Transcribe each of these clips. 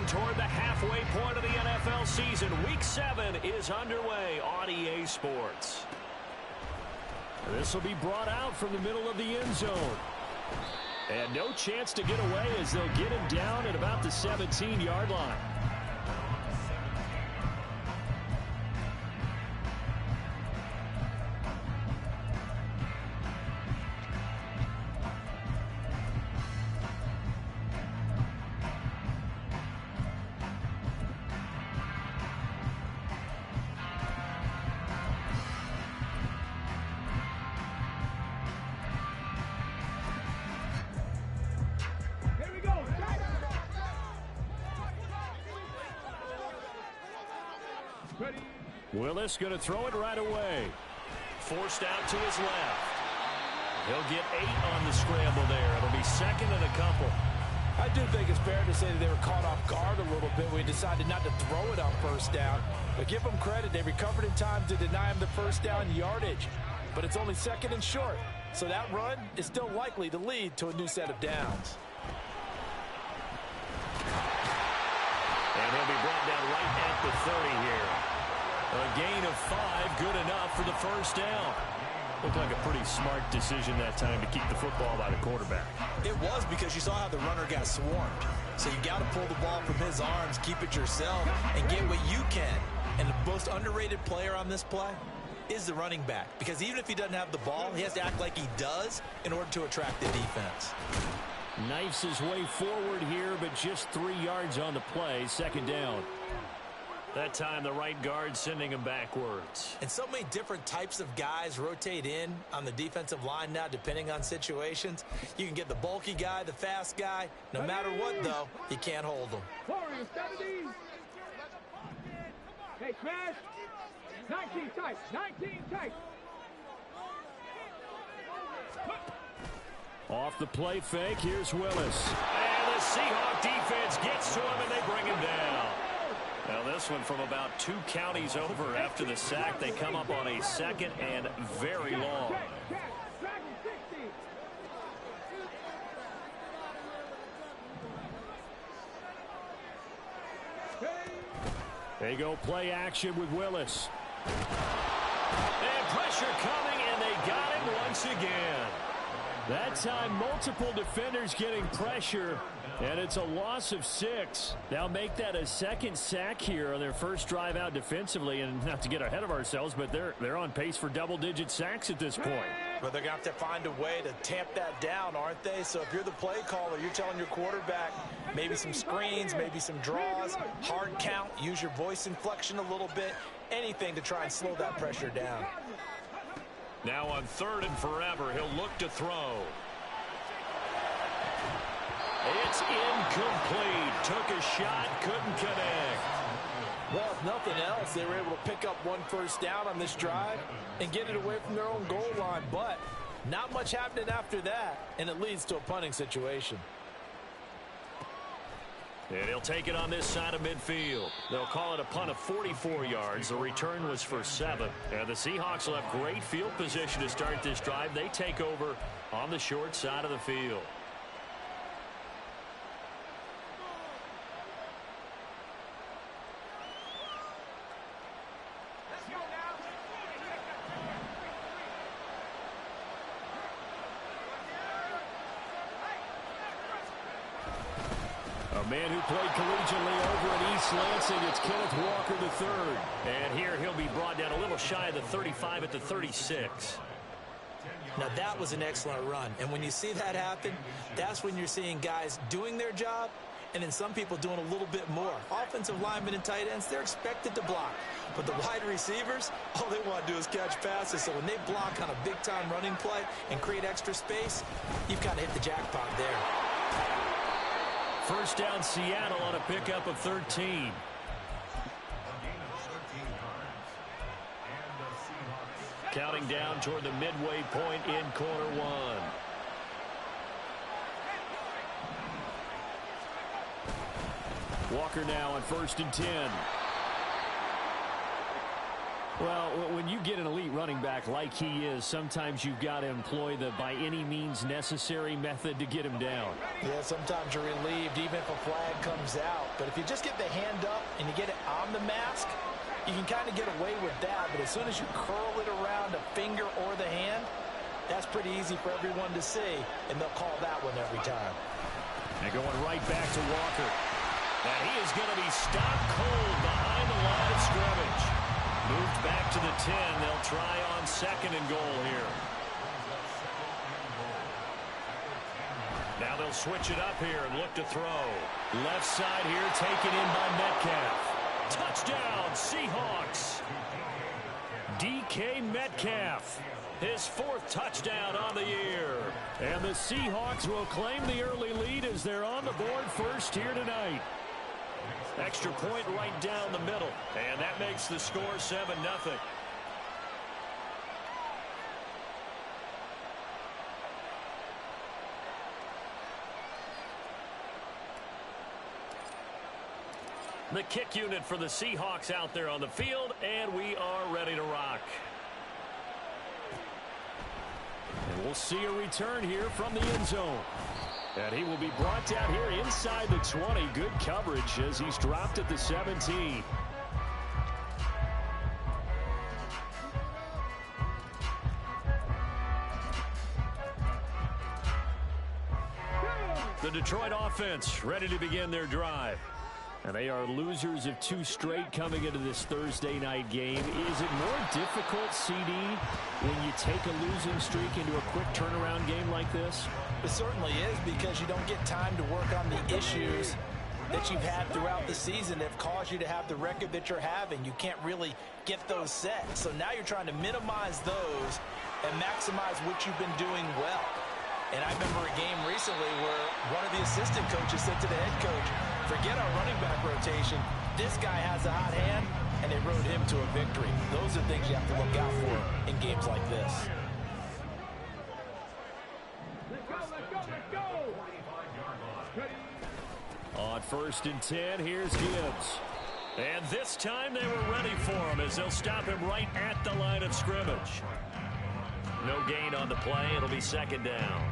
toward the halfway point of the NFL season. Week 7 is underway on EA Sports. This will be brought out from the middle of the end zone. And no chance to get away as they'll get him down at about the 17-yard line. Willis going to throw it right away. Forced out to his left. He'll get 8 on the scramble there. It'll be second and a couple. I do think it's fair to say that they were caught off guard a little bit. We decided not to throw it on first down. But give them credit. They recovered in time to deny him the first down yardage. But it's only second and short. So that run is still likely to lead to a new set of downs. And he'll be brought down right at the 30 here. A gain of 5, good enough for the first down. Looked like a pretty smart decision that time to keep the football by the quarterback. It was, because you saw how the runner got swarmed. So you got to pull the ball from his arms, keep it yourself, and get what you can. And the most underrated player on this play is the running back. Because even if he doesn't have the ball, he has to act like he does in order to attract the defense. Knifes his way forward here, but just 3 yards on the play, second down. That time the right guard sending him backwards. And so many different types of guys rotate in on the defensive line now, depending on situations. You can get the bulky guy, the fast guy. No matter what, though, you can't hold them. Hey, Crash. 19 tight. 19 tight. Off the play fake, here's Willis. And the Seahawk defense gets to him, and they bring him down. Now this one from about 2 counties over after the sack. They come up on a second and very long. They go play action with Willis. And pressure coming, and they got him once again. That time, multiple defenders getting pressure, and it's a loss of 6. Now make that a second sack here on their first drive out defensively, and not to get ahead of ourselves, but they're on pace for double-digit sacks at this point. But they're going to have to find a way to tamp that down, aren't they? So if you're the play caller, you're telling your quarterback maybe some screens, maybe some draws, hard count, use your voice inflection a little bit, anything to try and slow that pressure down. Now on 3rd and forever, he'll look to throw. It's incomplete. Took a shot, couldn't connect. Well, if nothing else, they were able to pick up 1 first down on this drive and get it away from their own goal line. But not much happening after that, and it leads to a punting situation. And he'll take it on this side of midfield. They'll call it a punt of 44 yards. The return was for 7. And the Seahawks will have great field position to start this drive. They take over on the short side of the field. A man who played collegiately over at East Lansing, it's Kenneth Walker III. And here he'll be brought down a little shy of the 35 at the 36. Now that was an excellent run. And when you see that happen, that's when you're seeing guys doing their job and then some people doing a little bit more. Offensive linemen and tight ends, they're expected to block. But the wide receivers, all they want to do is catch passes. So when they block on a big-time running play and create extra space, you've kind of hit the jackpot there. First down, Seattle on a pickup of 13. Counting down toward the midway point in quarter 1. Walker now on 1st and 10. Well, when when you get an elite running back like he is, sometimes you've got to employ the by any means necessary method to get him down. Yeah, sometimes you're relieved even if a flag comes out. But if you just get the hand up and you get it on the mask, you can kind of get away with that. But as soon as you curl it around a finger or the hand, that's pretty easy for everyone to see, and they'll call that one every time. And going right back to Walker. And he is going to be stopped cold behind the line of scrimmage. Moved back to the 10. They'll try on 2nd and goal here. Now they'll switch it up here and look to throw. Left side here taken in by Metcalf. Touchdown, Seahawks. DK Metcalf. His 4th touchdown on the year. And the Seahawks will claim the early lead as they're on the board first here tonight. Extra point right down the middle. And that makes the score 7-0. The kick unit for the Seahawks out there on the field, and we are ready to rock. And we'll see a return here from the end zone. And he will be brought down here inside the 20. Good coverage as he's dropped at the 17. The Detroit offense ready to begin their drive. And they are losers of 2 straight coming into this Thursday night game. Is it more difficult, CD, when you take a losing streak into a quick turnaround game like this? It certainly is, because you don't get time to work on the issues that you've had throughout the season that have caused you to have the record that you're having. You can't really get those set. So now you're trying to minimize those and maximize what you've been doing well. And I remember a game recently where one of the assistant coaches said to the head coach, forget our running back rotation. This guy has a hot hand, and they rode him to a victory. Those are things you have to look out for in games like this. Let's go. On 1st and 10, here's Gibbs. And this time they were ready for him as they'll stop him right at the line of scrimmage. No gain on the play. It'll be 2nd down.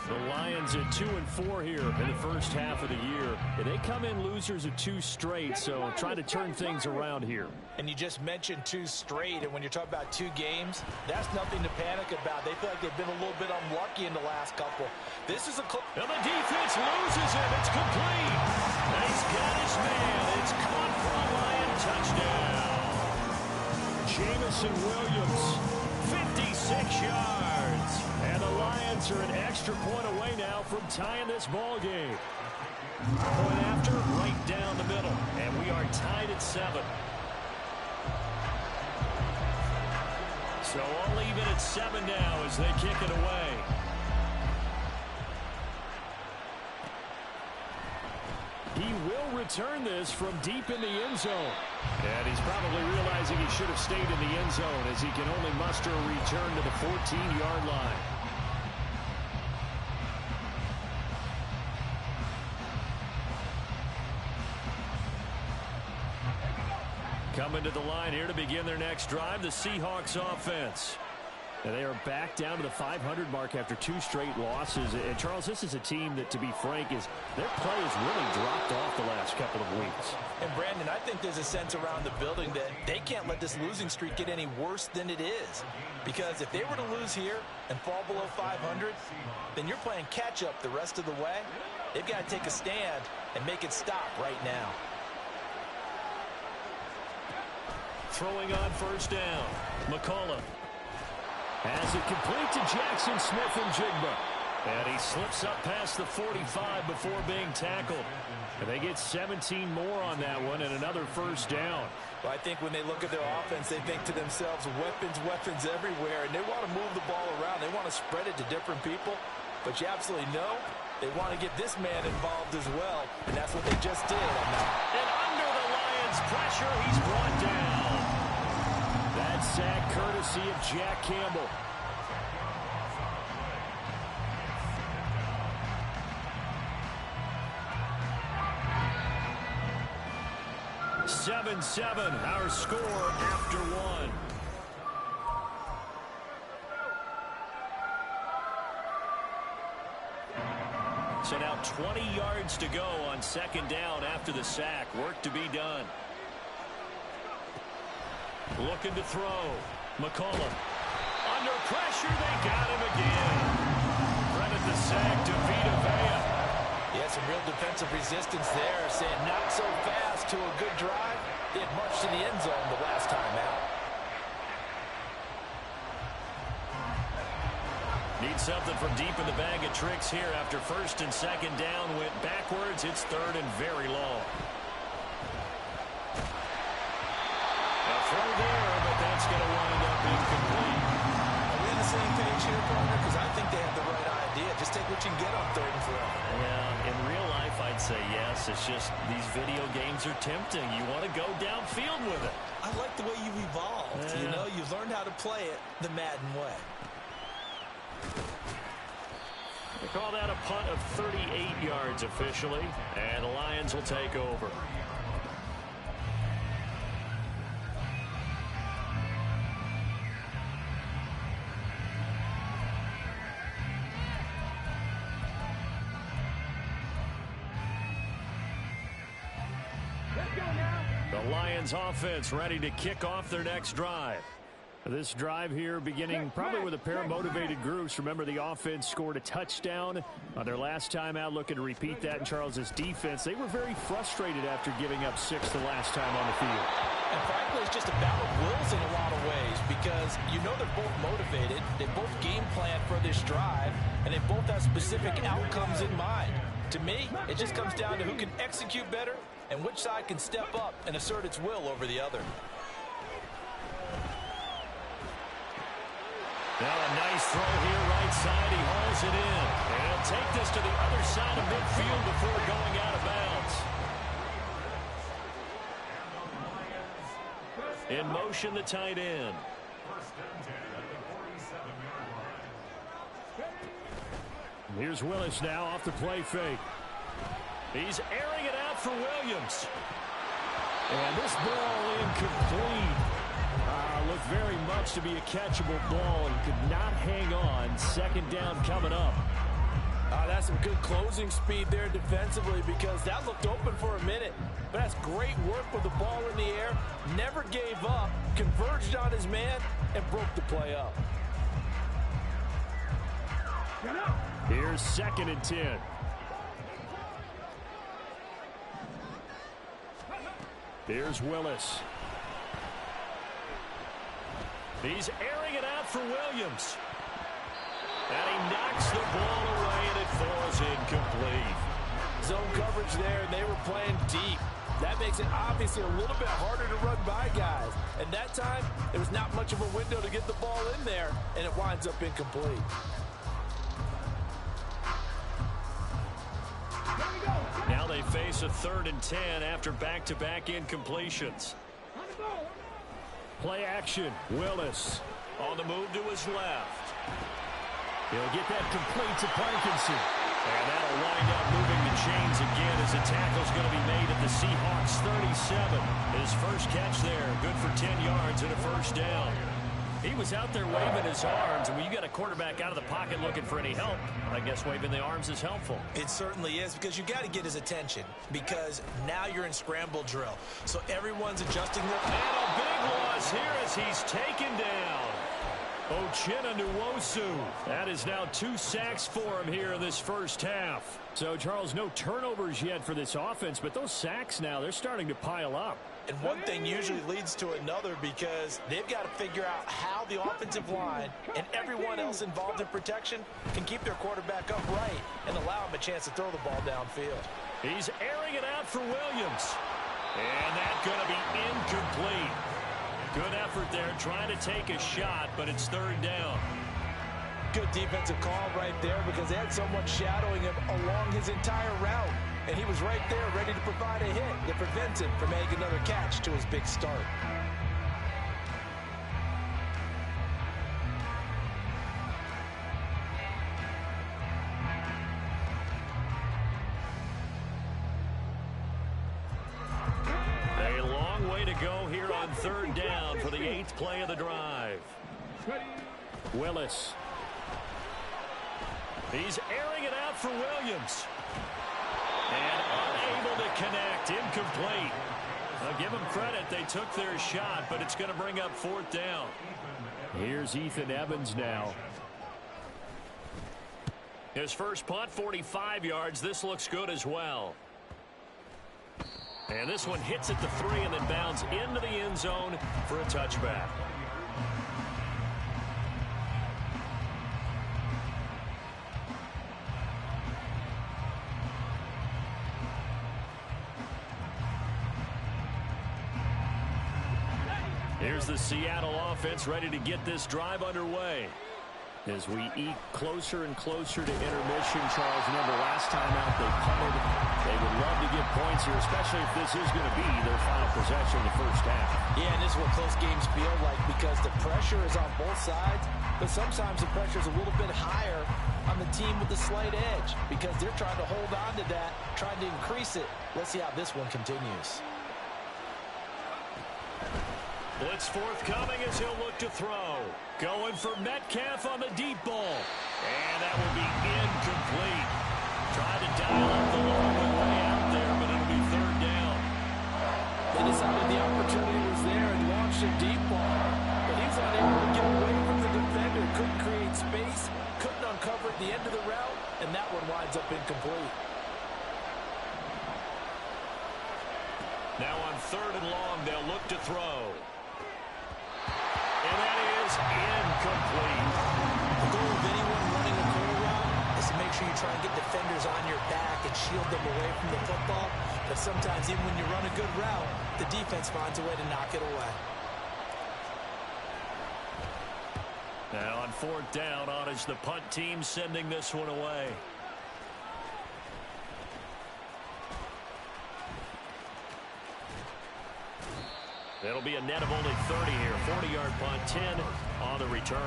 The Lions at 2-4 here in the first half of the year. And they come in losers of 2 straight, so trying to turn things around here. And you just mentioned 2 straight, and when you're talking about 2 games, that's nothing to panic about. They feel like they've been a little bit unlucky in the last couple. This is a... And the defense loses him. It's complete. And he's got his man. It's caught for a Lion touchdown. Jamison Williams, 56 yards. And the Lions are an extra point away now from tying this ball game. Point after, right down the middle. And we are tied at 7. So all even at 7 now as they kick it away. He will return this from deep in the end zone. And he's probably realizing he should have stayed in the end zone as he can only muster a return to the 14-yard line. Coming to the line here to begin their next drive, the Seahawks offense. And they are back down to the 500 mark after 2 straight losses. And, Charles, this is a team that, to be frank, their play has really dropped off the last couple of weeks. And, Brandon, I think there's a sense around the building that they can't let this losing streak get any worse than it is. Because if they were to lose here and fall below 500, then you're playing catch-up the rest of the way. They've got to take a stand and make it stop right now. Throwing on 1st down, McCullough. Has it complete to Jackson Smith and Jigba. And he slips up past the 45 before being tackled. And they get 17 more on that one and another 1st down. Well, I think when they look at their offense, they think to themselves, weapons everywhere. And they want to move the ball around. They want to spread it to different people. But you absolutely know they want to get this man involved as well. And that's what they just did. And under the Lions' pressure, he's brought down. That sack courtesy of Jack Campbell. (7-7) our score after 1. So now 20 yards to go on second down after the sack. Work to be done. Looking to throw. McCollum. Under pressure, they got him again. Credit the sack to Vita Vea. Yeah, some real defensive resistance there, saying not so fast to a good drive. They had marched to the end zone the last time out. Need something from deep in the bag of tricks here after first and second down went backwards. It's third and very long. A throw there, but that's going to wind up incomplete. Are we on the same page here, partner? Because I think they have the right idea. Just take what you can get on third and four. Yeah, in real life, I'd say yes. It's just these video games are tempting. You want to go downfield with it. I like the way you've evolved. Yeah. You know, you've learned how to play it the Madden way. They call that a punt of 38 yards officially, and the Lions will take over. Let's go now. The Lions offense ready to kick off their next drive. This drive here beginning probably with a pair of motivated groups. Remember, the offense scored a touchdown on their last time out, looking to repeat that in Charles's defense. They were very frustrated after giving up 6 the last time on the field. And frankly, it's just a battle of wills in a lot of ways because you know they're both motivated. They both game plan for this drive, and they both have specific outcomes in mind. To me, it just comes down to who can execute better and which side can step up and assert its will over the other. Now a nice throw here, right side. He hauls it in. And he'll take this to the other side of midfield before going out of bounds. In motion, the tight end. Here's Willis now off the play fake. He's airing it out for Williams. And this ball incomplete. Looked very much to be a catchable ball and could not hang on. Second down coming up. That's some good closing speed there defensively because that looked open for a minute. But that's great work with the ball in the air. Never gave up, converged on his man, and broke the play up. Here's second and 10. Here's Willis. He's airing it out for Williams. And he knocks the ball away, and it falls incomplete. Zone coverage there, and they were playing deep. That makes it obviously a little bit harder to run by guys. And that time, there was not much of a window to get the ball in there, and it winds up incomplete. Now they face a third and 10 after back-to-back incompletions. Play action. Willis on the move to his left. He'll get that complete to Parkinson. And that'll wind up moving the chains again as the tackle's going to be made at the Seahawks 37. His first catch there, good for 10 yards and a first down. He was out there waving his arms, and when you got a quarterback out of the pocket looking for any help, I guess waving the arms is helpful. It certainly is because you got to get his attention because now you're in scramble drill. So everyone's adjusting their... And a big loss here as he's taken down. Uchenna Nwosu. That is now 2 sacks for him here in this first half. So, Charles, no turnovers yet for this offense, but those sacks now, they're starting to pile up. And one thing usually leads to another because they've got to figure out how the offensive line and everyone else involved in protection can keep their quarterback upright and allow him a chance to throw the ball downfield. He's airing it out for Williams. And that's going to be incomplete. Good effort there trying to take a shot, but it's third down. Good defensive call right there because they had someone shadowing him along his entire route. And he was right there ready to provide a hit that prevents him from making another catch to his big start. A long way to go here on third down for the 8th play of the drive. Willis. He's airing it out for Williams. And unable to connect. Incomplete. I'll give them credit. They took their shot, but it's going to bring up fourth down. Here's Ethan Evans now. His first punt, 45 yards. This looks good as well. And this one hits at the 3 and then bounds into the end zone for a touchback. Here's the Seattle offense ready to get this drive underway. As we eke closer and closer to intermission, Charles, remember last time out they punted. They would love to get points here, especially if this is going to be their final possession in the first half. Yeah, and this is what close games feel like because the pressure is on both sides, but sometimes the pressure is a little bit higher on the team with the slight edge because they're trying to hold on to that, trying to increase it. Let's see how this one continues. Blitz forthcoming as he'll look to throw. Going for Metcalf on the deep ball. And that will be incomplete. Tried to dial up the long way out there, but it'll be third down. They decided the opportunity was there and launched a deep ball. But he was unable to get away from the defender. Couldn't create space. Couldn't uncover at the end of the route. And that one winds up incomplete. Now on third and long, they'll look to throw. And that is incomplete. The goal of anyone running a curl route is to make sure you try and get defenders on your back and shield them away from the football. But sometimes even when you run a good route, the defense finds a way to knock it away. Now on fourth down, on is the punt team sending this one away. It'll be a net of only 30 here. 40-yard punt, 10 on the return.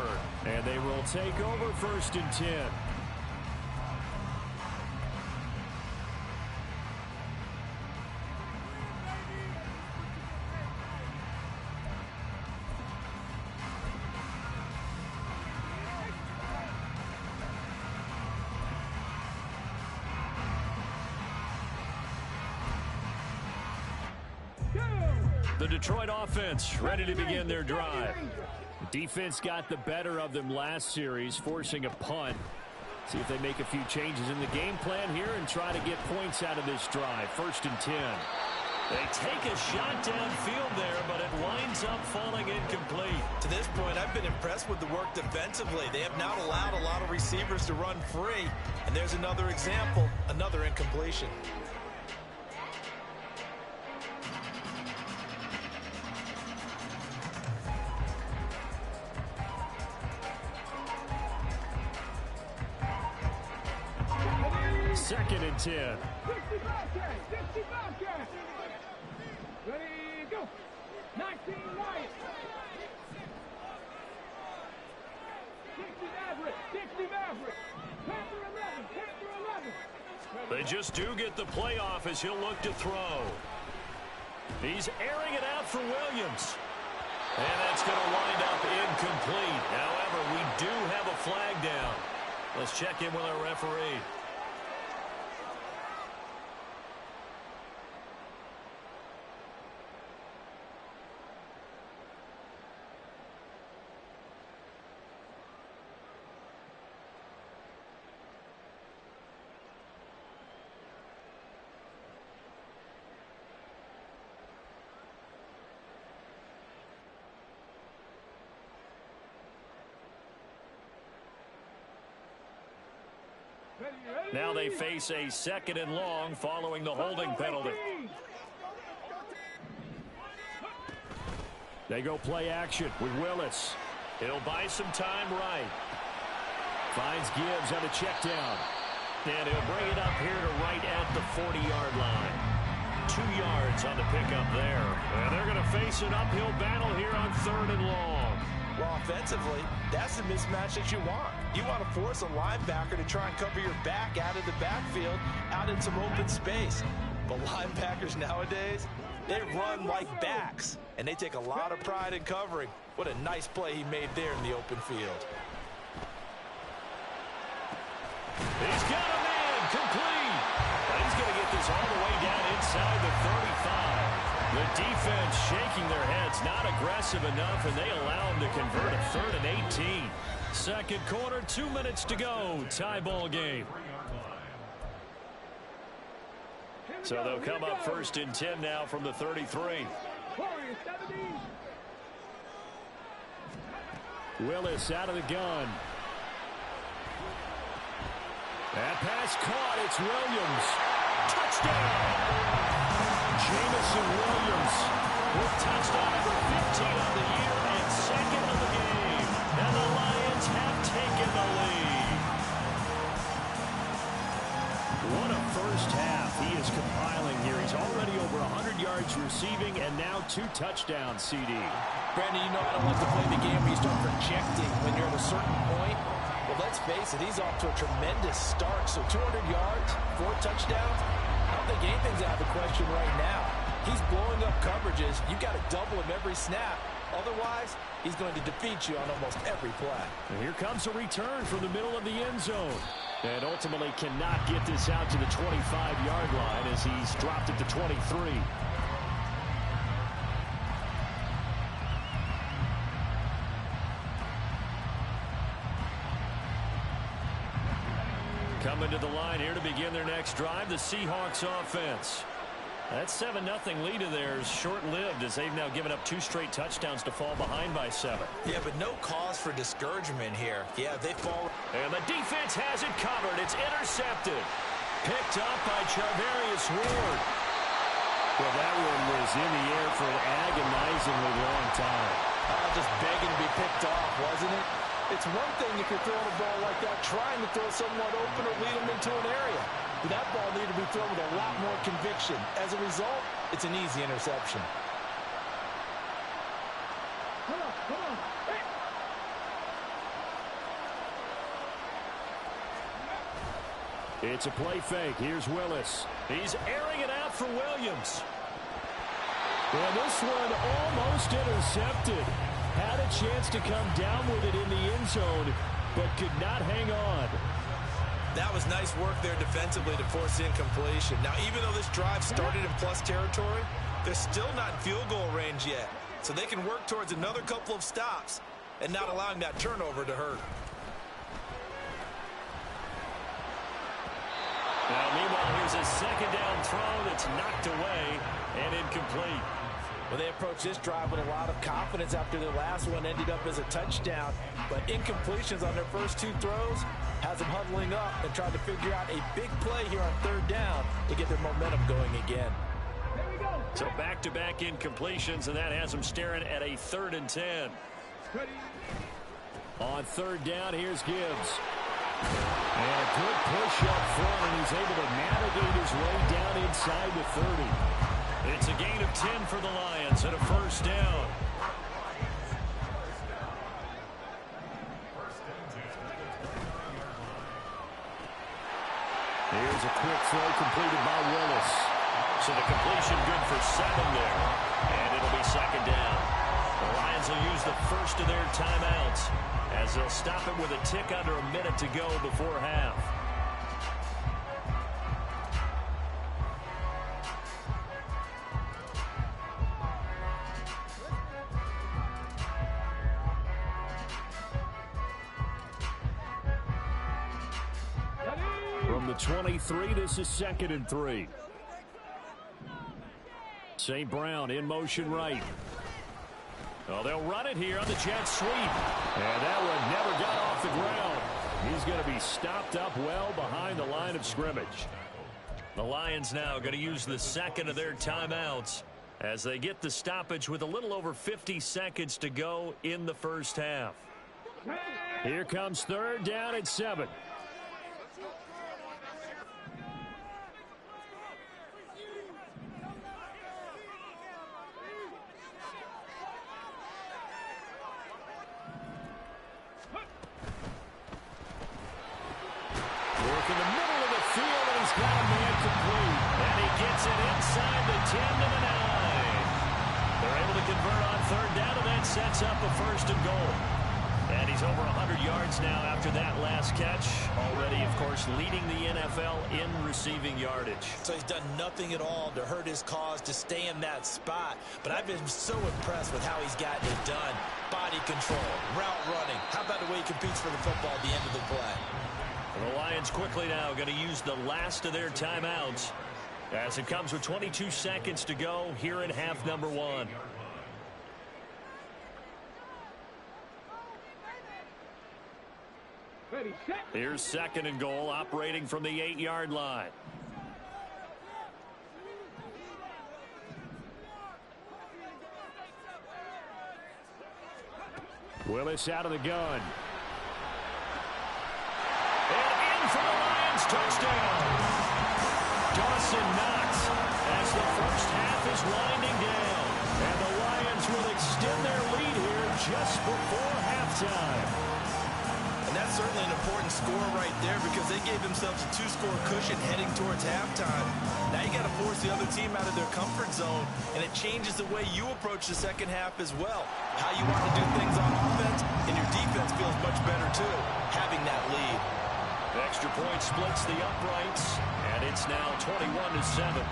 And they will take over first and 10. The Detroit offense ready to begin their drive. Defense got the better of them last series, forcing a punt. See if they make a few changes in the game plan here and try to get points out of this drive. First and 10. They take a shot downfield there, but it winds up falling incomplete. To this point, I've been impressed with the work defensively. They have not allowed a lot of receivers to run free. And there's another example, another incompletion. Second and 10. 65 catch. Ready, go. 19 Lions. 60 Maverick. 60 Maverick. Panther 11. Panther 11. They just do get the playoff as he'll look to throw. He's airing it out for Williams. And that's going to wind up incomplete. However, we do have a flag down. Let's check in with our referee. Now they face a second and long following the holding penalty. They go play action with Willis. He'll buy some time right. Finds Gibbs on a check down. And he'll bring it up here to right at the 40-yard line. 2 yards on the pickup there. And they're going to face an uphill battle here on third and long. Well, offensively, that's the mismatch that you want. You want to force a linebacker to try and cover your back out of the backfield, out in some open space. But linebackers nowadays, they run like backs, and they take a lot of pride in covering. What a nice play he made there in the open field. He's got a man, complete. goes all the way down inside the 35. The defense shaking their heads, not aggressive enough, and they allow them to convert a 3rd and 18. Second quarter, 2 minutes to go. Tie ball game. So they'll come up 1st and 10 now from the 33. Willis out of the gun. That pass caught. It's Williams. Touchdown! Jamison Williams with touchdown number 15 on the year and 2nd of the game. And the Lions have taken the lead. What a first half he is compiling here. He's already over 100 yards receiving and now 2 touchdowns, CD. Brandon, you know I don't like to play the game where you start projecting when you're at a certain point. Well, let's face it, he's off to a tremendous start. So 200 yards, 4 touchdowns. I don't think anything's out of the question right now. He's blowing up coverages. You got to double him every snap. Otherwise, he's going to defeat you on almost every play. And here comes a return from the middle of the end zone. And ultimately cannot get this out to the 25-yard line as he's dropped it to 23. Coming to the line here to begin their next drive, the Seahawks offense. That 7-0 lead of theirs short-lived as they've now given up 2 straight touchdowns to fall behind by 7. Yeah, but no cause for discouragement here. Yeah, they fall. And the defense has it covered. It's intercepted. Picked up by Charvarius Ward. Well, that one was in the air for an agonizingly long time. Just begging to be picked off, wasn't it? It's one thing if you're throwing a ball like that, trying to throw someone open or lead them into an area. But that ball needed to be thrown with a lot more conviction. As a result, it's an easy interception. Come on. Hey. It's a play fake. Here's Willis. He's airing it out for Williams. And this one almost intercepted. Had a chance to come down with it in the end zone, but could not hang on. That was nice work there defensively to force incompletion. Now, even though this drive started in plus territory, they're still not in field goal range yet. So they can work towards another couple of stops and not allowing that turnover to hurt. Now, meanwhile, here's a second down throw that's knocked away and incomplete. Well, they approached this drive with a lot of confidence after their last one ended up as a touchdown. But incompletions on their first 2 throws has them huddling up and trying to figure out a big play here on 3rd down to get their momentum going again. So back-to-back incompletions, and that has them staring at a 3rd and 10. On 3rd down, here's Gibbs. And a good push up front, and he's able to navigate his way down inside the 30. It's a gain of 10 for the Lions and a 1st down. Here's a quick throw completed by Willis. So the completion good for 7 there. And it'll be 2nd down. The Lions will use the first of their timeouts as they'll stop it with a tick under a minute to go before half. From the 23, this is 2nd and 3. St. Brown in motion right. Oh, they'll run it here on the jet sweep. And that one never got off the ground. He's going to be stopped up well behind the line of scrimmage. The Lions now going to use the 2nd of their timeouts as they get the stoppage with a little over 50 seconds to go in the first half. Here comes 3rd down at 7. In the middle of the field, and he's got a man complete. And he gets it inside the 10 to the 9. They're able to convert on 3rd down, and that sets up a 1st and goal. And he's over 100 yards now after that last catch. Already, of course, leading the NFL in receiving yardage. So he's done nothing at all to hurt his cause, to stay in that spot. But I've been so impressed with how he's gotten it done. Body control, route running. How about the way he competes for the football at the end of the play? The Lions quickly now going to use the last of their timeouts as it comes with 22 seconds to go here in half number 1. Here's 2nd and goal, operating from the 8-yard line. Willis out of the gun. And in for the Lions, touchdown. Dawson Knox as the first half is winding down. And the Lions will extend their lead here just before halftime. And that's certainly an important score right there because they gave themselves a 2-score cushion heading towards halftime. Now you got to force the other team out of their comfort zone, and it changes the way you approach the second half as well. How you want to do things on offense, and your defense feels much better too, having that lead. The extra point splits the uprights, and it's now 21-7.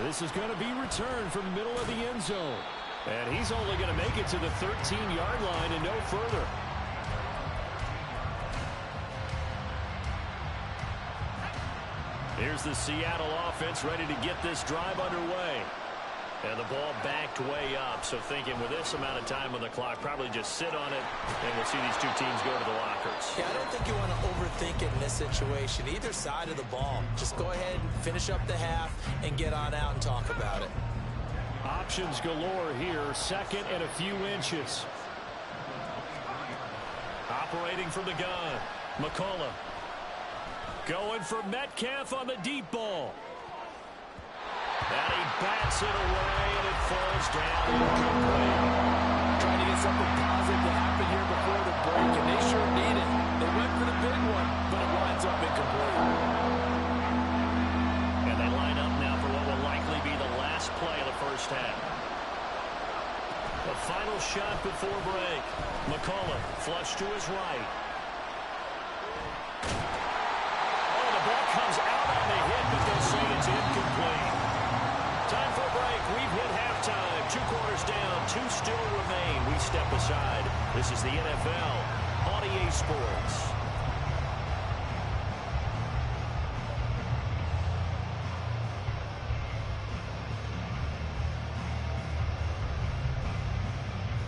This is going to be returned from the middle of the end zone. And he's only going to make it to the 13-yard line and no further. Here's the Seattle offense ready to get this drive underway. And the ball backed way up. So thinking with this amount of time on the clock, probably just sit on it, and we'll see these two teams go to the lockers. Yeah, I don't think you want to overthink it in this situation. Either side of the ball. Just go ahead and finish up the half and get on out and talk about it. Options galore here. 2nd and a few inches. Operating from the gun. McCullough. Going for Metcalf on the deep ball. And he bats it away, and it falls down incomplete. Trying to get something positive to happen here before the break, and they sure need it. They went for the big one, but it winds up incomplete. And they line up now for what will likely be the last play of the first half. The final shot before break. McCullough flush to his right. Oh, the ball comes out on the hit, but they'll say it's incomplete. Time for a break. We've hit halftime. 2 quarters down. 2 still remain. We step aside. This is the NFL on EA Sports.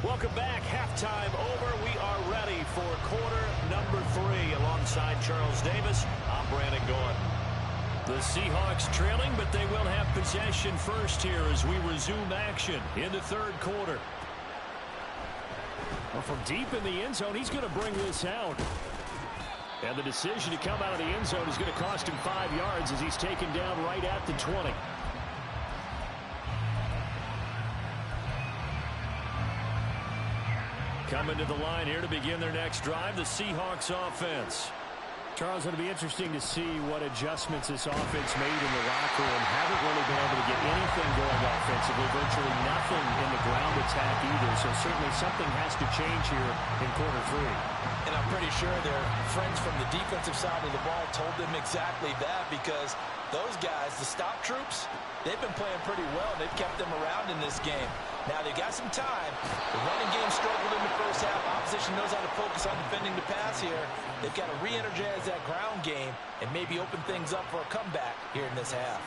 Welcome back. Halftime over. We are ready for quarter number 3. Alongside Charles Davis, I'm Brandon Gordon. The Seahawks trailing, but they will have possession first here as we resume action in the 3rd quarter. Well, from deep in the end zone, he's going to bring this out. And the decision to come out of the end zone is going to cost him 5 yards as he's taken down right at the 20. Coming to the line here to begin their next drive, the Seahawks offense. Charles, it'll be interesting to see what adjustments this offense made in the locker room. Haven't really been able to get anything going offensively, virtually nothing in the ground attack either. So certainly something has to change here in quarter 3. And I'm pretty sure their friends from the defensive side of the ball told them exactly that, because those guys, the stop troops, they've been playing pretty well. They've kept them around in this game. Now they've got some time. The running game struggled in the first half. Opposition knows how to focus on defending the pass here. They've got to re-energize that ground game and maybe open things up for a comeback here in this half.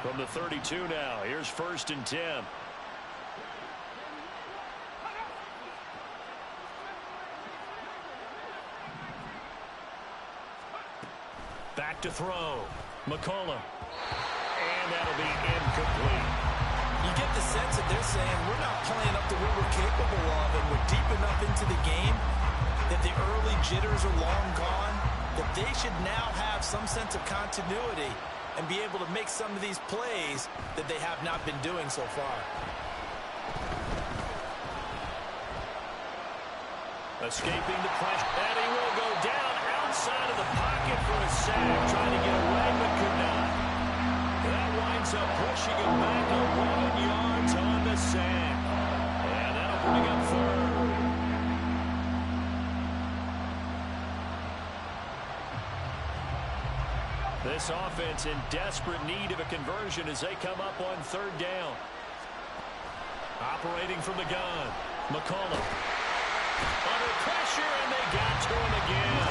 From the 32 now, here's 1st and 10. Back to throw. McCullough. And that'll be incomplete. You get the sense that they're saying we're not playing up to what we're capable of, and we're deep enough into the game that the early jitters are long gone, that they should now have some sense of continuity and be able to make some of these plays that they have not been doing so far. Escaping the pressure, and he will go down outside of the pocket for a sack, trying to get away but could not. That winds up pushing him back 11 yards on the sack. And that'll bring up third. This offense in desperate need of a conversion as they come up on third down. Operating from the gun, McCollum. Under pressure, and they got to him again.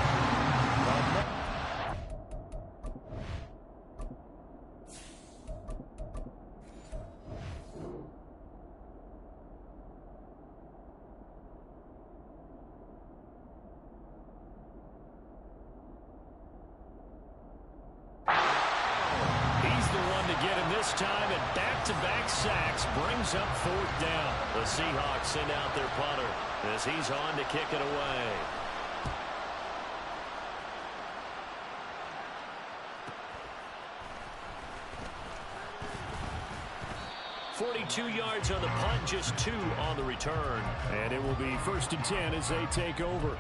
Time and back-to-back sacks brings up fourth down. The Seahawks send out their punter as he's on to kick it away. .42 yards on the punt, just 2 on the return. And it will be 1st and 10 as they take over.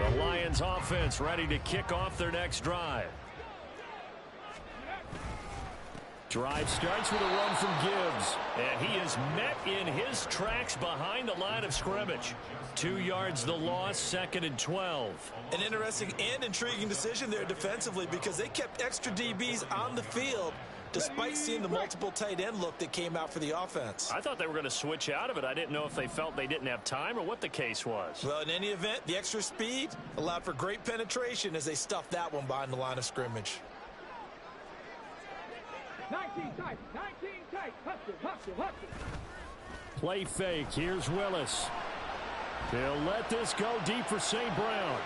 The Lions offense ready to kick off their next drive. Drive starts with a run from Gibbs. And he is met in his tracks behind the line of scrimmage. 2 yards the loss, 2nd and 12. An interesting and intriguing decision there defensively because they kept extra DBs on the field despite seeing the multiple tight end look that came out for the offense. I thought they were going to switch out of it. I didn't know if they felt they didn't have time or what the case was. Well, in any event, the extra speed allowed for great penetration as they stuffed that one behind the line of scrimmage. 19 tight, 19 tight, hustle. Play fake, here's Willis. They'll let this go deep for St. Brown.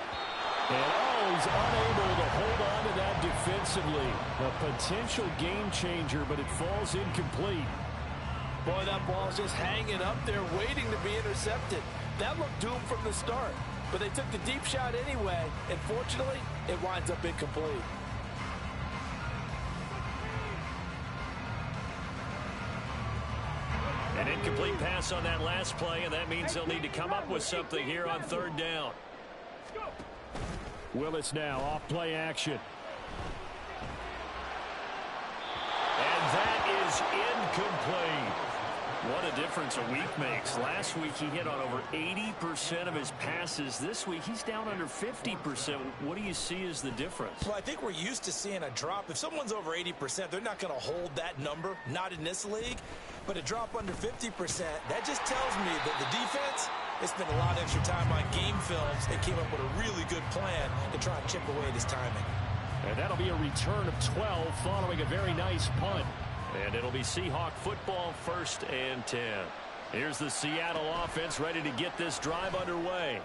And he's unable to hold on to that defensively. A potential game changer, but it falls incomplete. Boy, that ball's just hanging up there waiting to be intercepted. That looked doomed from the start. But they took the deep shot anyway, and fortunately, it winds up incomplete. An incomplete pass on that last play, and that means they'll need to come up with something here on third down. Willis now off play action. And that is incomplete. What a difference a week makes. Last week he hit on over 80% of his passes. This week he's down under 50%. What do you see as the difference? Well, I think we're used to seeing a drop. If someone's over 80%, they're not going to hold that number, not in this league. But a drop under 50%, that just tells me that the defense has spent a lot of extra time on game films and came up with a really good plan to try and chip away at his timing. And that'll be a return of 12 following a very nice punt. And it'll be Seahawk football, 1st and 10. Here's the Seattle offense ready to get this drive underway.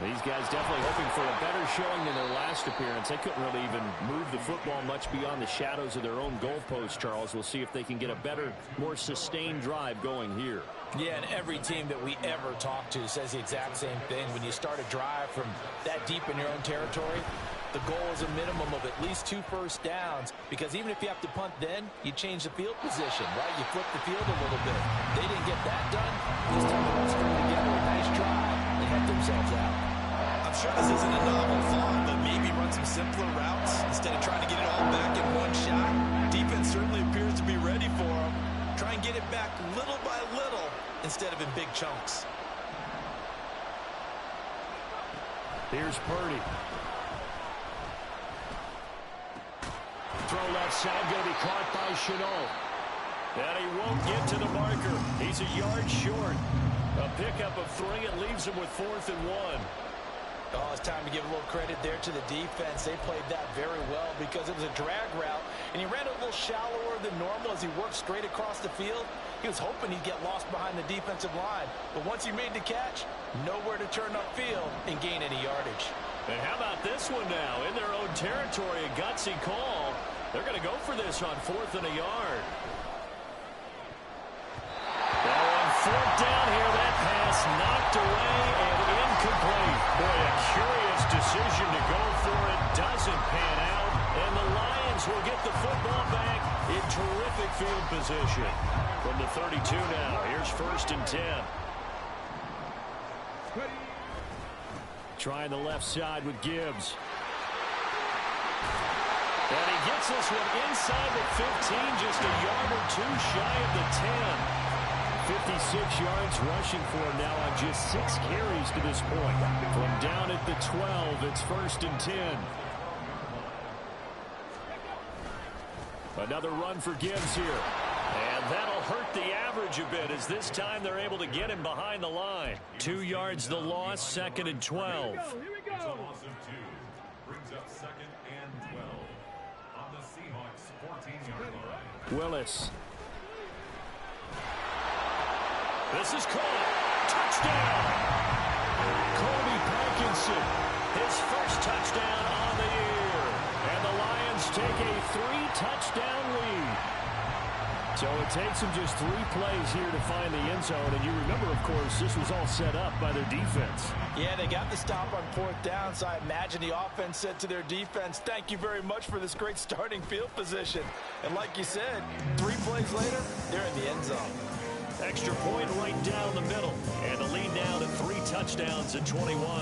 These guys definitely hoping for a better showing than their last appearance. They couldn't really even move the football much beyond the shadows of their own goalpost, Charles. We'll see if they can get a better, more sustained drive going here. Yeah, and every team that we ever talk to says the exact same thing. When you start a drive from that deep in your own territory, the goal is a minimum of at least 2 first downs, because even if you have to punt then, you change the field position, right? You flip the field a little bit. They didn't get that done. This time they went straight together a nice drive and helped themselves out. I'm sure this isn't a novel thought, but maybe run some simpler routes instead of trying to get it all back in one shot. Defense certainly appears to be ready for them. Try and get it back little by little instead of in big chunks. Here's Purdy. Throw left side, going to be caught by Chenault. And he won't get to the marker. He's a yard short. A pickup of 3. It leaves him with 4th and 1. Oh, it's time to give a little credit there to the defense. They played that very well because it was a drag route, and he ran a little shallower than normal as he worked straight across the field. He was hoping he'd get lost behind the defensive line, but once he made the catch, nowhere to turn upfield and gain any yardage. And how about this one now? In their own territory, a gutsy call. They're going to go for this on 4th and a yard. Now on 4th down here, that pass knocked away and incomplete. Boy, a curious decision to go for it. Doesn't pan out. And the Lions will get the football back in terrific field position. From the 32 now, here's 1st and 10. Trying the left side with Gibbs. And he gets this one inside the 15, just a yard or two shy of the 10. 56 yards rushing for him now on just 6 carries to this point. From down at the 12, it's 1st and 10. Another run for Gibbs here. And that'll hurt the average a bit as this time they're able to get him behind the line. 2 yards the loss, 2nd and 12. Here we go. It's a loss of 2. Brings up 2nd and 12 on the Seahawks 14-yard line. Willis. This is caught. Touchdown. Colby Parkinson, his first touchdown on the year. And the Lions take a 3-touchdown lead. So it takes them just 3 plays here to find the end zone. And you remember, of course, this was all set up by their defense. Yeah, they got the stop on 4th down, so I imagine the offense said to their defense, thank you very much for this great starting field position. And like you said, 3 plays later, they're in the end zone. Extra point right down the middle. And the lead now to 3 touchdowns at 21.